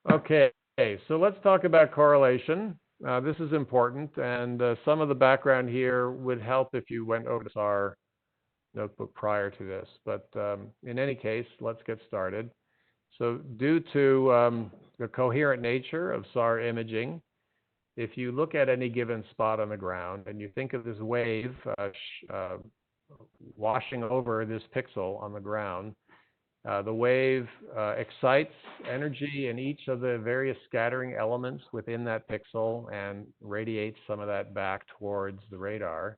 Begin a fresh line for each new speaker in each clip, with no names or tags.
Okay, so let's talk about correlation. This is important, and some of the background here would help if you went over to SAR notebook prior to this. But in any case, let's get started. So due to the coherent nature of SAR imaging, if you look at any given spot on the ground and you think of this wave washing over this pixel on the ground, the wave excites energy in each of the various scattering elements within that pixel and radiates some of that back towards the radar.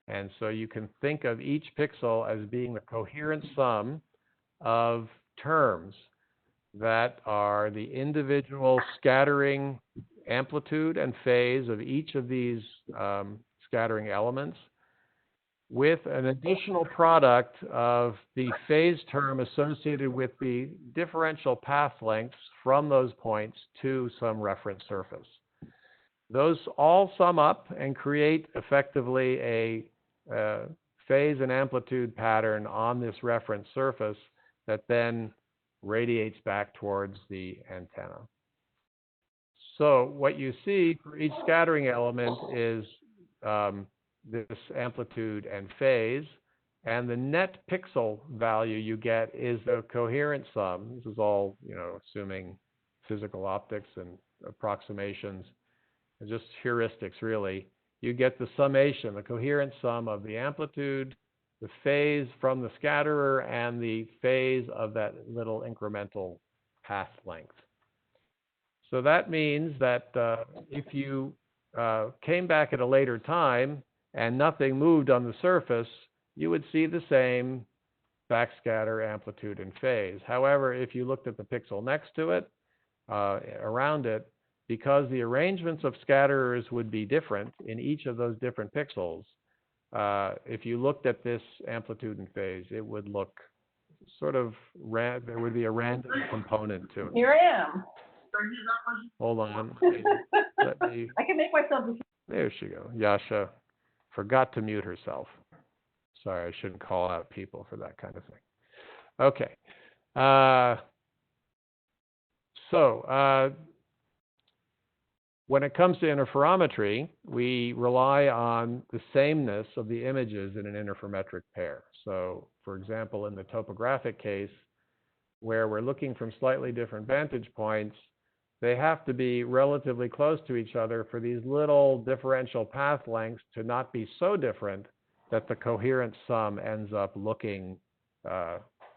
And so you can think of each pixel as being the coherent sum of terms that are the individual scattering amplitude and phase of each of these scattering elements, with an additional product of the phase term associated with the differential path lengths from those points to some reference surface. Those all sum up and create effectively a phase and amplitude pattern on this reference surface that then radiates back towards the antenna. So what you see for each scattering element is this amplitude and phase, and the net pixel value you get is the coherent sum. This is all, assuming physical optics and approximations, and just heuristics really. You get the summation, the coherent sum of the amplitude, the phase from the scatterer, and the phase of that little incremental path length. So that means that if you came back at a later time and nothing moved on the surface, you would see the same backscatter amplitude and phase. However, if you looked at the pixel next to it, around it, because the arrangements of scatterers would be different in each of those different pixels, if you looked at this amplitude and phase, it would look sort of, there would be a random component to it.
Here I am.
Hold on.
I can make myself.
There she goes. Yasha forgot to mute herself. Sorry, I shouldn't call out people for that kind of thing. Okay. When it comes to interferometry, we rely on the sameness of the images in an interferometric pair. So, for example, in the topographic case, where we're looking from slightly different vantage points, they have to be relatively close to each other for these little differential path lengths to not be so different that the coherent sum ends up looking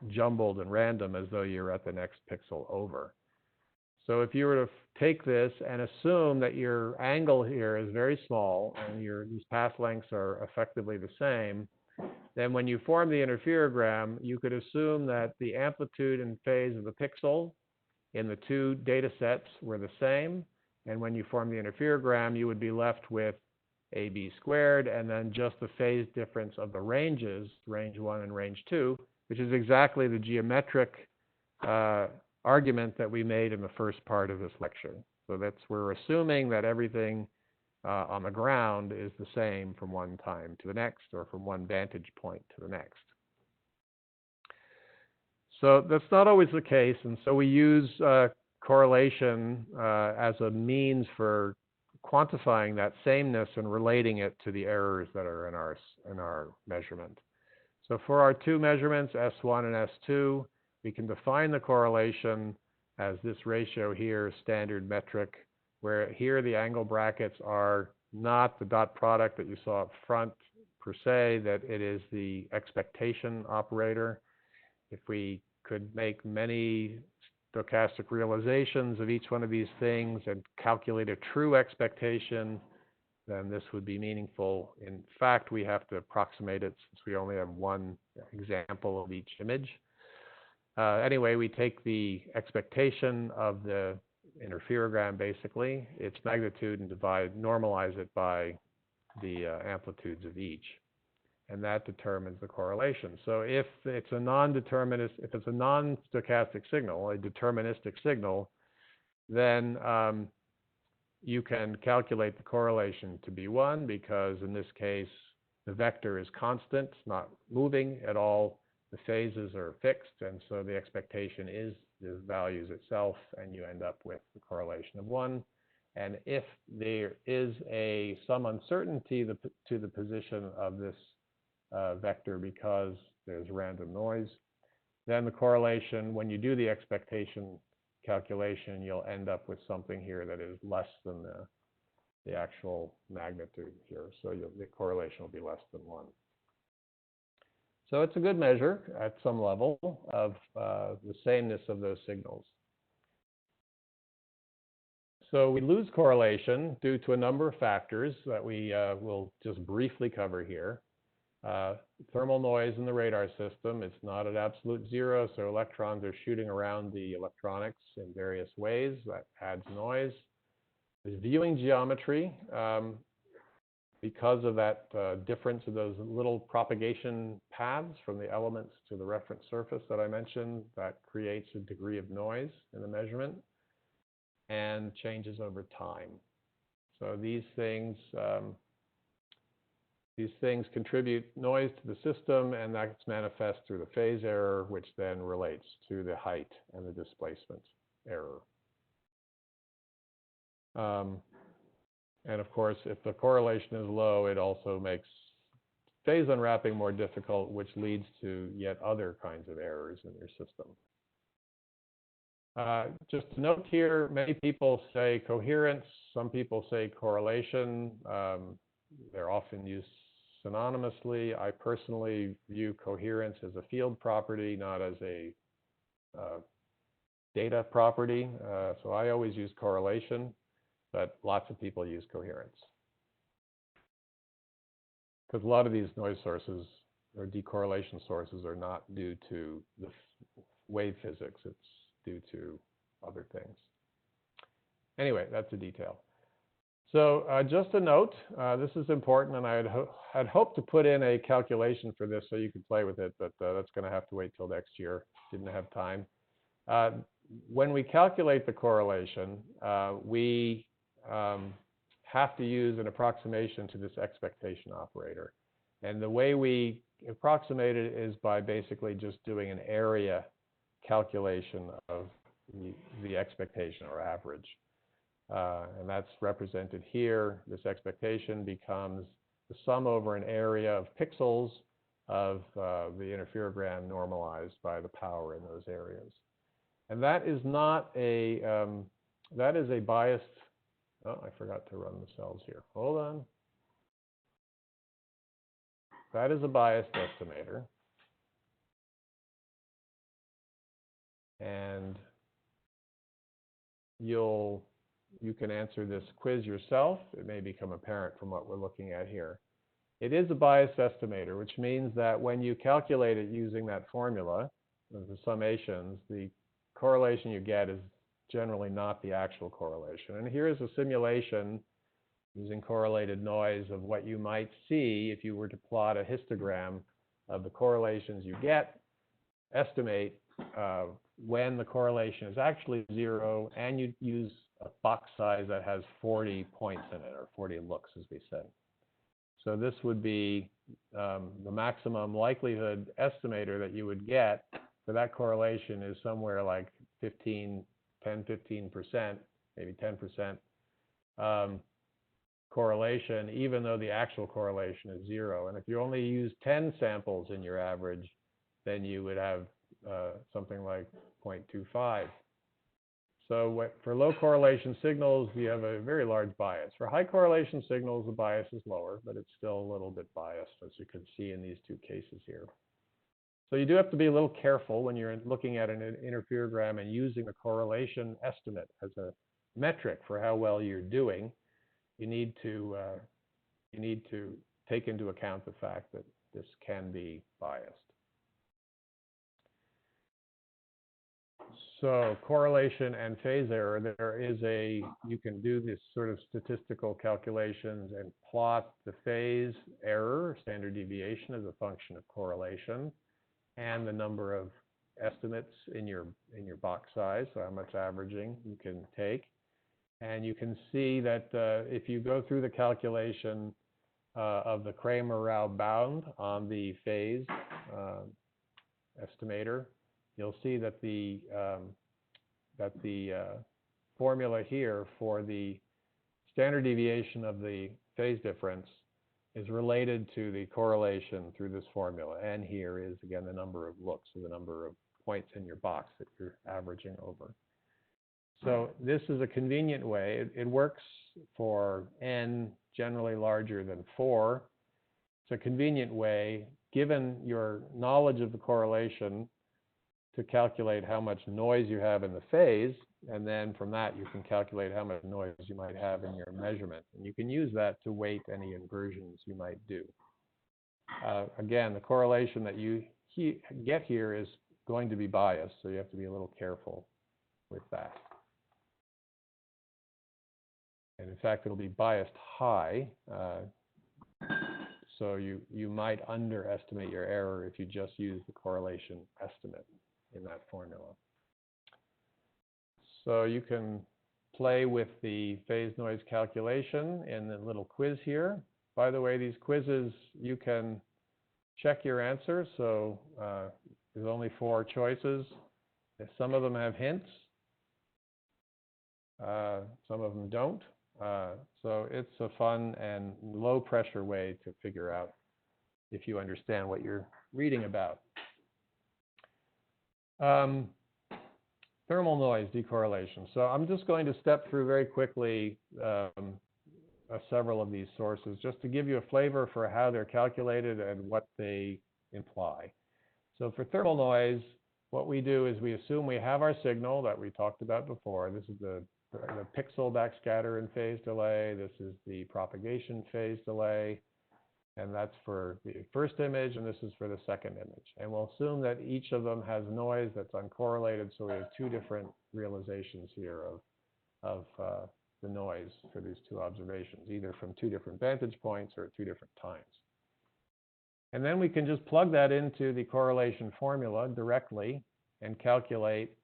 jumbled and random as though you're at the next pixel over. So if you were to take this and assume that your angle here is very small and these path lengths are effectively the same, then when you form the interferogram, you could assume that the amplitude and phase of the pixel in the two data sets were the same, and when you form the interferogram, you would be left with AB squared, and then just the phase difference of the ranges, range 1 and range 2, which is exactly the geometric argument that we made in the first part of this lecture. So we're assuming that everything on the ground is the same from one time to the next, or from one vantage point to the next. So that's not always the case, and so we use correlation as a means for quantifying that sameness and relating it to the errors that are in our measurement. So for our two measurements, S1 and S2, we can define the correlation as this ratio here, standard metric, where here the angle brackets are not the dot product that you saw up front per se, that it is the expectation operator. If we could make many stochastic realizations of each one of these things and calculate a true expectation, then this would be meaningful. In fact, we have to approximate it since we only have one example of each image. Anyway, we take the expectation of the interferogram, basically, its magnitude, and normalize it by the amplitudes of each. And that determines the correlation. So if it's a if it's a non-stochastic signal, a deterministic signal, then you can calculate the correlation to be 1, because in this case, the vector is constant, not moving at all the phases are fixed, and so the expectation is the values itself, and you end up with the correlation of 1. And if there is some uncertainty to the position of this vector because there's random noise, then the correlation, when you do the expectation calculation, you'll end up with something here that is less than the actual magnitude here. So the correlation will be less than 1. So it's a good measure at some level of the sameness of those signals. So we lose correlation due to a number of factors that we will just briefly cover here. Thermal noise in the radar system, it's not at absolute zero, so electrons are shooting around the electronics in various ways. That adds noise. There's viewing geometry. Because of that difference of those little propagation paths from the elements to the reference surface that I mentioned, that creates a degree of noise in the measurement and changes over time. So these things contribute noise to the system, and that's manifest through the phase error, which then relates to the height and the displacement error. And of course, if the correlation is low, it also makes phase unwrapping more difficult, which leads to yet other kinds of errors in your system. Just a note here, many people say coherence, some people say correlation. They're often used synonymously. I personally view coherence as a field property, not as a data property. So I always use correlation, but lots of people use coherence. Because a lot of these noise sources or decorrelation sources are not due to the wave physics, it's due to other things. Anyway, that's a detail. So just a note, this is important, and I had hoped to put in a calculation for this so you could play with it, but that's going to have to wait till next year. Didn't have time. When we calculate the correlation, we have to use an approximation to this expectation operator. And the way we approximate it is by basically just doing an area calculation of the expectation or average. And that's represented here. This expectation becomes the sum over an area of pixels of the interferogram normalized by the power in those areas. And that is not a, that is a biased, oh, I forgot to run the cells here. Hold on. That is a biased estimator. And you can answer this quiz yourself. It may become apparent from what we're looking at here. It is a biased estimator, which means that when you calculate it using that formula, the summations, the correlation you get is generally not the actual correlation. And here is a simulation using correlated noise of what you might see if you were to plot a histogram of the correlations you get, estimate when the correlation is actually 0, and you use a box size that has 40 points in it, or 40 looks, as we say. So this would be the maximum likelihood estimator that you would get for that correlation is somewhere like 10, 15%, maybe 10% correlation, even though the actual correlation is 0. And if you only use 10 samples in your average, then you would have something like 0.25. So for low correlation signals, you have a very large bias. For high correlation signals, the bias is lower, but it's still a little bit biased, as you can see in these two cases here. So you do have to be a little careful when you're looking at an interferogram and using a correlation estimate as a metric for how well you're doing. You need to take into account the fact that this can be biased. So correlation and phase error, you can do this sort of statistical calculations and plot the phase error, standard deviation, as a function of correlation, and the number of estimates in your box size, so how much averaging you can take. And you can see that if you go through the calculation of the Kramer-Rao bound on the phase estimator, you'll see that the formula here for the standard deviation of the phase difference is related to the correlation through this formula. N here is, again, the number of looks, so the number of points in your box that you're averaging over. So this is a convenient way. It works for n generally larger than 4. It's a convenient way, given your knowledge of the correlation, to calculate how much noise you have in the phase, and then from that you can calculate how much noise you might have in your measurement. And you can use that to weight any inversions you might do. Again, the correlation that you get here is going to be biased, so you have to be a little careful with that. And in fact, it'll be biased high, so you might underestimate your error if you just use the correlation estimate in that formula. So you can play with the phase noise calculation in the little quiz here. By the way, these quizzes, you can check your answer. So there's only 4 choices. Some of them have hints. Some of them don't. So it's a fun and low pressure way to figure out if you understand what you're reading about. Thermal noise decorrelation. So I'm just going to step through very quickly several of these sources just to give you a flavor for how they're calculated and what they imply. So for thermal noise, what we do is we assume we have our signal that we talked about before. This is the pixel backscatter and phase delay. This is the propagation phase delay. And that's for the first image, and this is for the second image. And we'll assume that each of them has noise that's uncorrelated, so we have 2 different realizations here of the noise for these 2 observations, either from 2 different vantage points or at 2 different times. And then we can just plug that into the correlation formula directly and calculate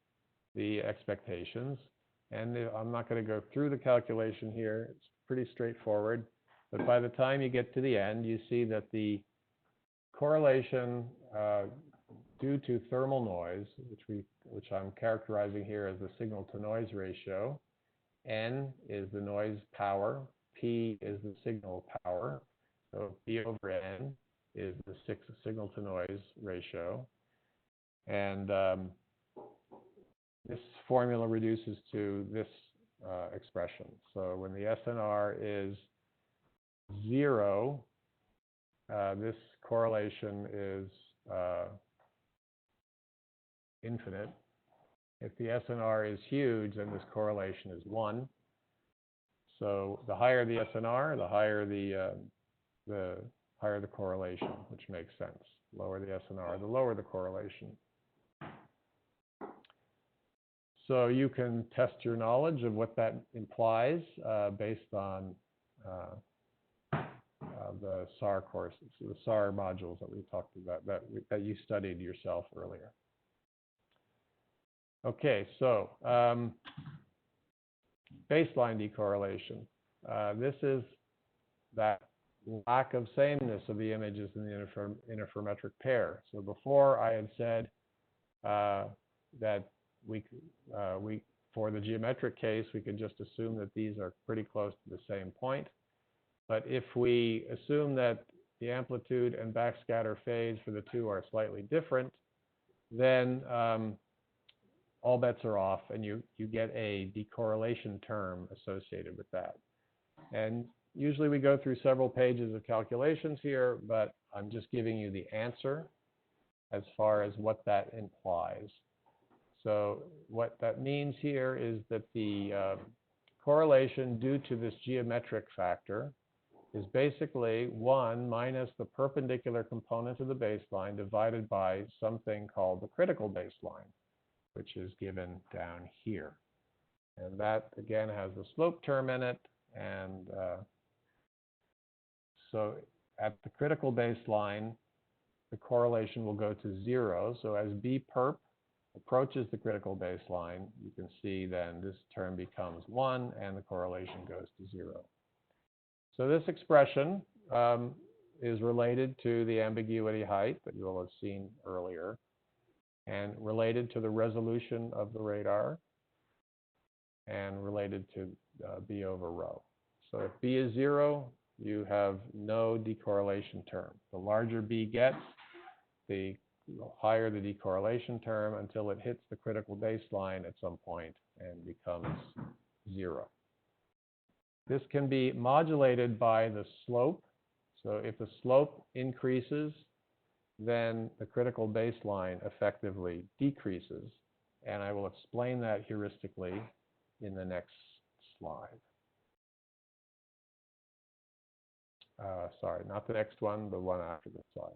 the expectations. And I'm not going to go through the calculation here. It's pretty straightforward. But by the time you get to the end, you see that the correlation due to thermal noise, which I'm characterizing here as the signal-to-noise ratio, N is the noise power, P is the signal power, so P over N is the signal-to-noise ratio. And this formula reduces to this expression. So when the SNR is 0, this correlation is infinite. If the SNR is huge, then this correlation is 1. So the higher the SNR, the higher the correlation, which makes sense. Lower the SNR, the lower the correlation. So you can test your knowledge of what that implies based on the SAR courses, the SAR modules that we talked about, that you studied yourself earlier. Okay, so baseline decorrelation. This is that lack of sameness of the images in the interferometric pair. So before I had said that for the geometric case, we could just assume that these are pretty close to the same point. But if we assume that the amplitude and backscatter phase for the 2 are slightly different, then all bets are off, and you get a decorrelation term associated with that. And usually we go through several pages of calculations here, but I'm just giving you the answer as far as what that implies. So what that means here is that the correlation due to this geometric factor is basically 1 minus the perpendicular component of the baseline divided by something called the critical baseline, which is given down here. And that, again, has the slope term in it. And so at the critical baseline, the correlation will go to 0. So as B perp approaches the critical baseline, you can see then this term becomes 1, and the correlation goes to 0. So this expression is related to the ambiguity height that you will have seen earlier. and related to the resolution of the radar, and related to B over rho. So if B is 0, you have no decorrelation term. The larger B gets, the higher the decorrelation term until it hits the critical baseline at some point and becomes 0. This can be modulated by the slope. So if the slope increases, then the critical baseline effectively decreases. And I will explain that heuristically in the next slide. Sorry, not the next one, the one after this slide.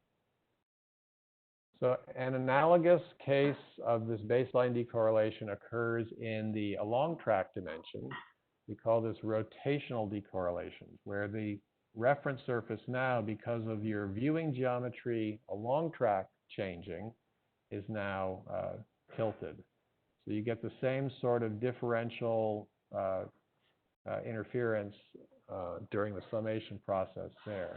So an analogous case of this baseline decorrelation occurs in the along track dimension. We call this rotational decorrelation, where the reference surface now, because of your viewing geometry along track changing, is now tilted. So you get the same sort of differential interference during the summation process there.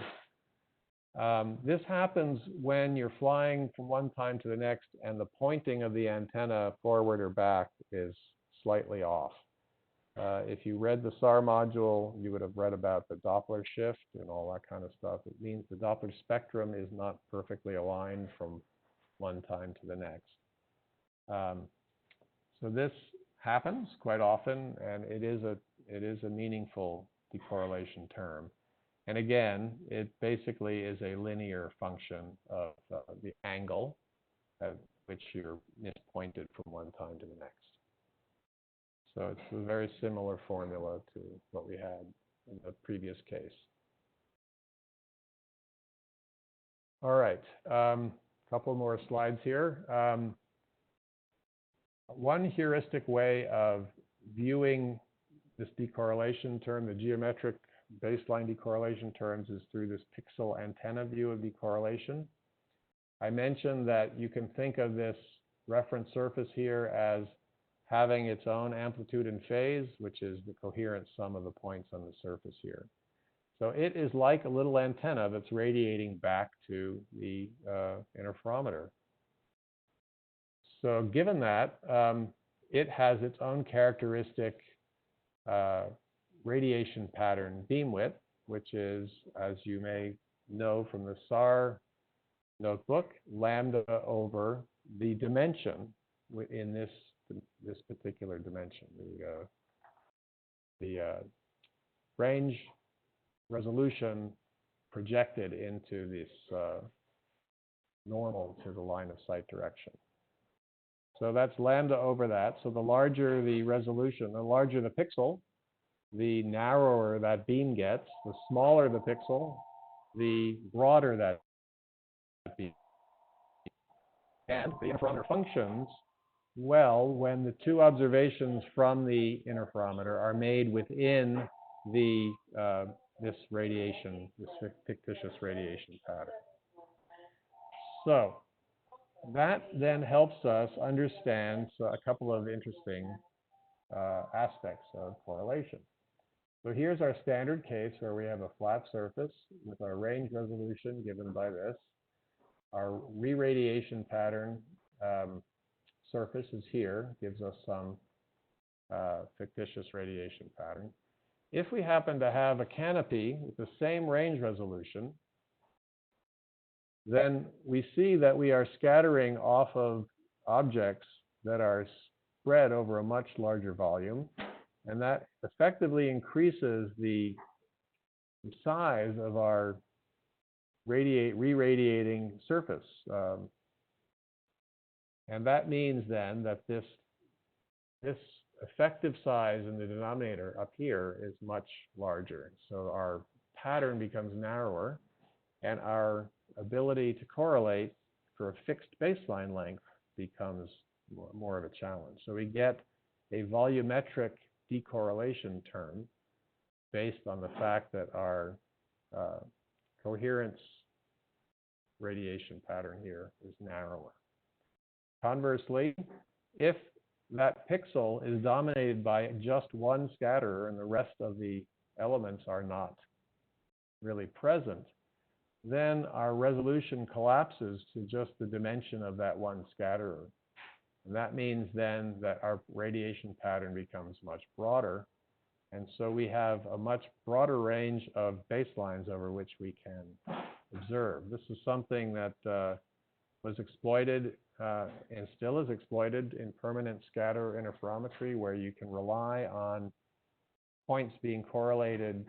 This happens when you're flying from one time to the next and the pointing of the antenna forward or back is slightly off. If you read the SAR module, you would have read about the Doppler shift and all that kind of stuff. It means the Doppler spectrum is not perfectly aligned from one time to the next. So this happens quite often, and it is a meaningful decorrelation term. And again, it basically is a linear function of the angle at which you're mispointed from one time to the next. So it's a very similar formula to what we had in the previous case. All right, couple more slides here. One heuristic way of viewing this decorrelation term, the geometric baseline decorrelation terms, is through this pixel antenna view of decorrelation. I mentioned that you can think of this reference surface here as having its own amplitude and phase, which is the coherent sum of the points on the surface here. So it is like a little antenna that's radiating back to the interferometer. So given that, it has its own characteristic radiation pattern beam width, which is, as you may know from the SAR notebook, lambda over the dimension in this particular dimension, the range resolution projected into this normal to the line of sight direction. So that's lambda over that. So the larger the resolution, the larger the pixel, the narrower that beam gets. The smaller the pixel, the broader that beam. And the interferometer functions well when the two observations from the interferometer are made within the this radiation, this fictitious radiation pattern. So that then helps us understand a couple of interesting aspects of correlation. So here's our standard case where we have a flat surface with our range resolution given by this. Our re-radiation pattern surface is here, gives us some fictitious radiation pattern. If we happen to have a canopy with the same range resolution, then we see that we are scattering off of objects that are spread over a much larger volume, and that effectively increases the size of our re-radiating surface. And that means then that this effective size in the denominator up here is much larger. So our pattern becomes narrower, and our ability to correlate for a fixed baseline length becomes more of a challenge. So we get a volumetric decorrelation term based on the fact that our coherence radiation pattern here is narrower. Conversely, if that pixel is dominated by just one scatterer and the rest of the elements are not really present, then our resolution collapses to just the dimension of that one scatterer. And that means then that our radiation pattern becomes much broader. And so we have a much broader range of baselines over which we can observe. This is something that was exploited and still is exploited in permanent scatter interferometry, where you can rely on points being correlated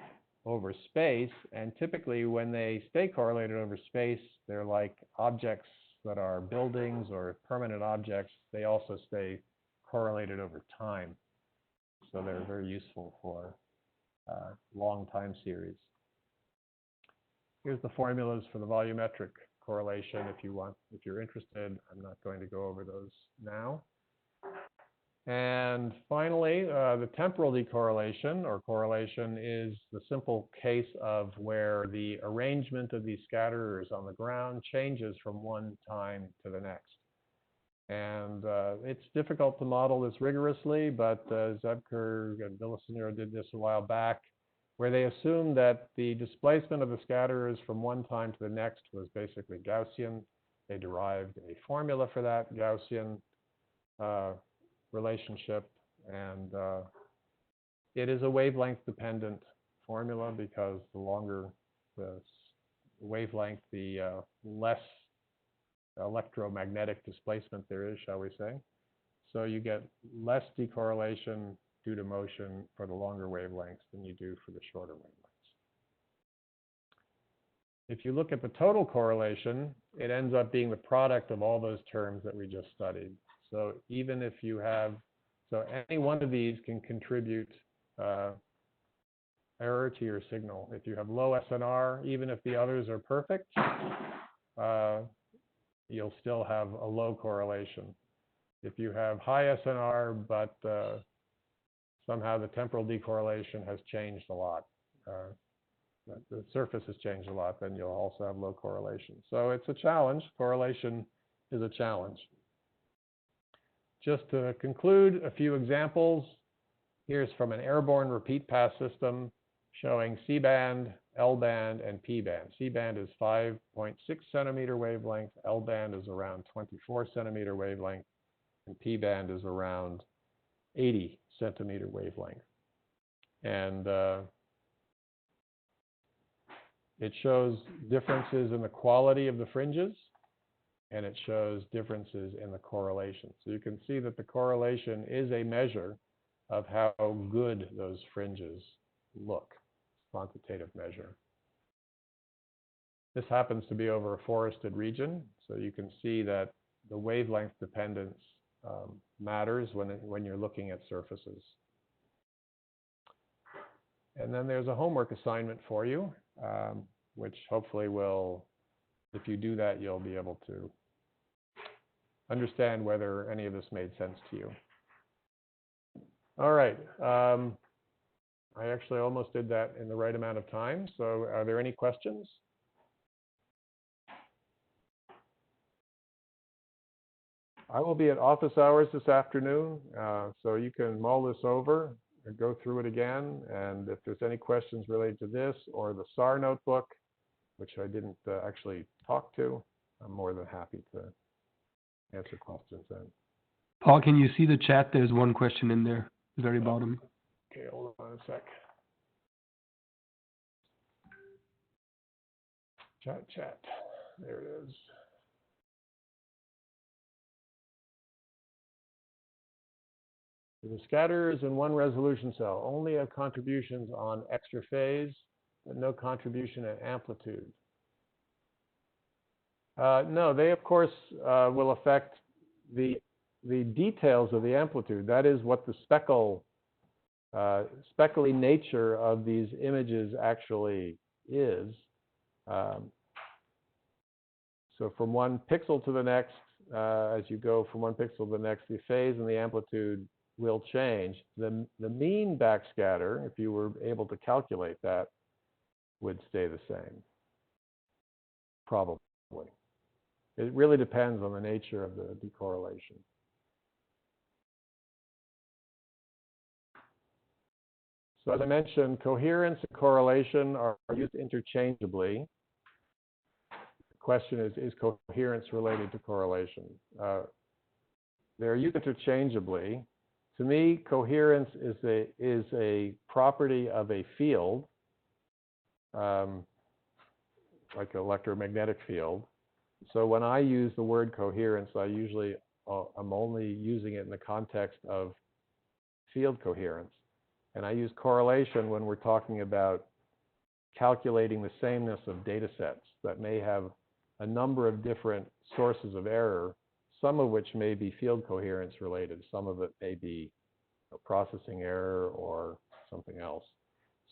over space. And typically, when they stay correlated over space, they're like objects that are buildings or permanent objects. They also stay correlated over time. So they're very useful for long time series. Here's the formulas for the volumetric correlation if you're interested. I'm not going to go over those now. And finally, the temporal decorrelation or correlation is the simple case of where the arrangement of these scatterers on the ground changes from one time to the next. And it's difficult to model this rigorously, but Zebker and Villasenor did this a while back, where they assumed that the displacement of the scatterers from one time to the next was basically Gaussian. They derived a formula for that Gaussian relationship, and it is a wavelength-dependent formula, because the longer the wavelength, the less electromagnetic displacement there is, shall we say. So you get less decorrelation due to motion for the longer wavelengths than you do for the shorter wavelengths. If you look at the total correlation, it ends up being the product of all those terms that we just studied. So even if you have, so any one of these can contribute error to your signal. If you have low SNR, even if the others are perfect, you'll still have a low correlation. If you have high SNR, but somehow the temporal decorrelation has changed a lot, the surface has changed a lot, then you'll also have low correlation. So it's a challenge. Correlation is a challenge. Just to conclude, a few examples. Here's from an airborne repeat pass system showing C-band, L-band, and P-band. C-band is 5.6 centimeter wavelength, L-band is around 24 centimeter wavelength, and P-band is around 80 centimeter wavelength. And it shows differences in the quality of the fringes, and it shows differences in the correlation. So you can see that the correlation is a measure of how good those fringes look, quantitative measure. This happens to be over a forested region, so you can see that the wavelength dependence matters when you're looking at surfaces. And then there's a homework assignment for you, which hopefully will, if you do that, you'll be able to understand whether any of this made sense to you. All right. I actually almost did that in the right amount of time. So are there any questions? I will be at office hours this afternoon, so you can mull this over and go through it again. And if there's any questions related to this or the SAR notebook, which I didn't actually talk to, I'm more than happy to answer questions then.
Paul, can you see the chat? There's one question in there, the very bottom.
Okay, hold on a sec. Chat. There it is. The scatterers in one resolution cell only have contributions on extra phase, but no contribution in amplitude. No, they of course will affect the details of the amplitude. That is what the speckly nature of these images actually is. So from one pixel to the next, as you go from one pixel to the next, the phase and the amplitude will change. The mean backscatter, if you were able to calculate that, would stay the same, probably. It really depends on the nature of the decorrelation. So as I mentioned, coherence and correlation are used interchangeably. The question is coherence related to correlation? they're used interchangeably. To me, coherence is a property of a field, like an electromagnetic field. So when I use the word coherence, I usually I'm only using it in the context of field coherence. And I use correlation when we're talking about calculating the sameness of data sets that may have a number of different sources of error, some of which may be field coherence related, some of it may be a processing error or something else.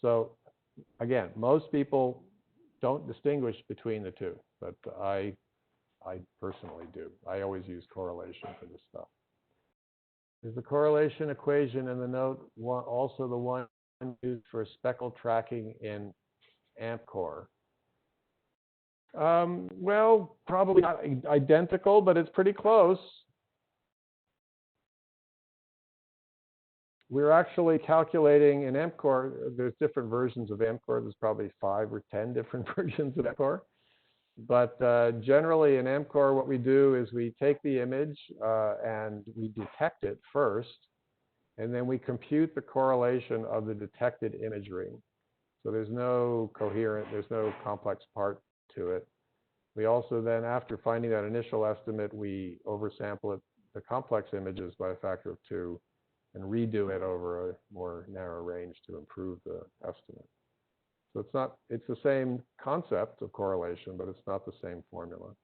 So again, most people don't distinguish between the two, but I personally do. I always use correlation for this stuff. Is the correlation equation in the note also the one used for speckle tracking in AmpCore? Well, probably not identical, but it's pretty close. We're actually calculating in AmpCore, there's different versions of AmpCore. There's probably 5 or 10 different versions of AmpCore. But generally in AmpCore, what we do is we take the image and we detect it first, and then we compute the correlation of the detected imagery. So there's no complex part to it. We also then, after finding that initial estimate, we oversample the complex images by a factor of 2 and redo it over a more narrow range to improve the estimate. So it's the same concept of correlation, but it's not the same formula.